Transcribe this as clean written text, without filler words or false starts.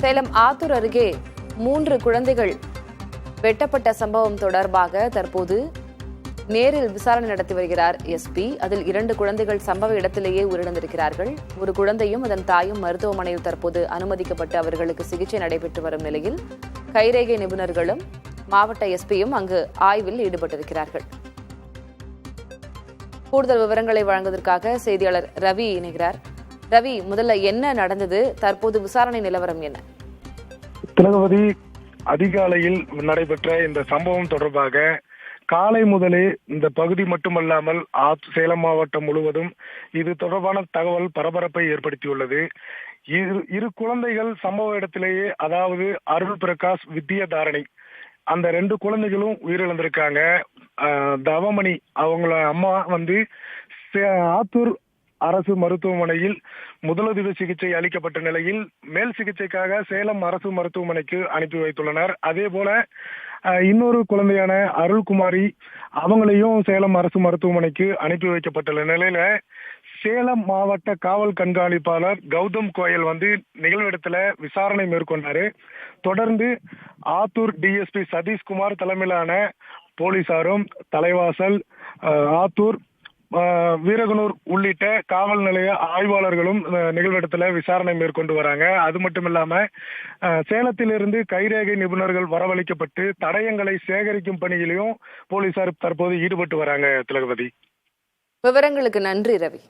சேலம் ஆத்தூர் அருகே 3 குழந்தைகள் வெட்டப்பட்ட சம்பவம் தொடர்பாக தற்போது நேரில் விசாரணை நடத்தி வருகிறார் எஸ்பி. அதில் 2 குழந்தைகள் சம்பவ இடத்திலேயே உயிரிழந்திருக்கிறார்கள். ஒரு குழந்தையும் அதன் தாயும் மருத்துவமனையில் தற்போது அனுமதிக்கப்பட்டு அவர்களுக்கு சிகிச்சை நடைபெற்று வரும் நிலையில் கைரேகை நிபுணர்களும் மாவட்ட எஸ்பியும் அங்கு ஆய்வில் ஈடுபட்டிருக்கிறார்கள். கூடுதல் விவரங்களை வழங்குவதற்காக செய்தியாளர் ரவி இணைகிறார். ரவி, முதல்ல என்ன நடந்தது? தற்போது விசாரணை நிலவரம் என்ன? திலகவதி, அதிகாலையில் நடைபெற்ற இந்த சம்பவம் தொடர்பாக காலை முதலே இந்த பகுதி மட்டுமல்லாமல் சேலம் மாவட்டம் முழுவதும் இது தொடர்பான தகவல் பரபரப்பை ஏற்படுத்தியுள்ளது. இரு குழந்தைகள் சம்பவ இடத்திலேயே, அதாவது அருள் பிரகாஷ், வித்யாதாரணி, அந்த 2 குழந்தைகளும் உயிரிழந்திருக்காங்க. தவமணி அவங்கள அம்மா ஆத்தூர் அரசு மருத்துவமனையில் முதலுதவி சிகிச்சை அளிக்கப்பட்ட நிலையில் மேல் சிகிச்சைக்காக சேலம் அரசு மருத்துவமனைக்கு அனுப்பி வைத்துள்ளனர். அதே போல இன்னொரு குழந்தையான அருள்குமாரி அவங்களையும் சேலம் அரசு மருத்துவமனைக்கு அனுப்பி வைக்கப்பட்டுள்ள நிலையில சேலம் மாவட்ட காவல் கண்காணிப்பாளர் கௌதம் கோயல் நிகழ்விடத்துல விசாரணை மேற்கொண்டாரு. தொடர்ந்து ஆத்தூர் டிஎஸ்பி சதீஷ்குமார் தலைமையிலான போலீசாரும், தலைவாசல், ஆத்தூர், வீரகனூர் உள்ளிட்ட காவல் நிலைய ஆய்வாளர்களும் நிகழ்விடத்துல விசாரணை மேற்கொண்டு வராங்க. அது மட்டும் இல்லாம சேலத்திலிருந்து கைரேகை நிபுணர்கள் வரவழைக்கப்பட்டு தடயங்களை சேகரிக்கும் பணியிலையும் போலீசார் தற்போது ஈடுபட்டு வராங்க. திலகவதி, விவரங்களுக்கு நன்றி ரவி.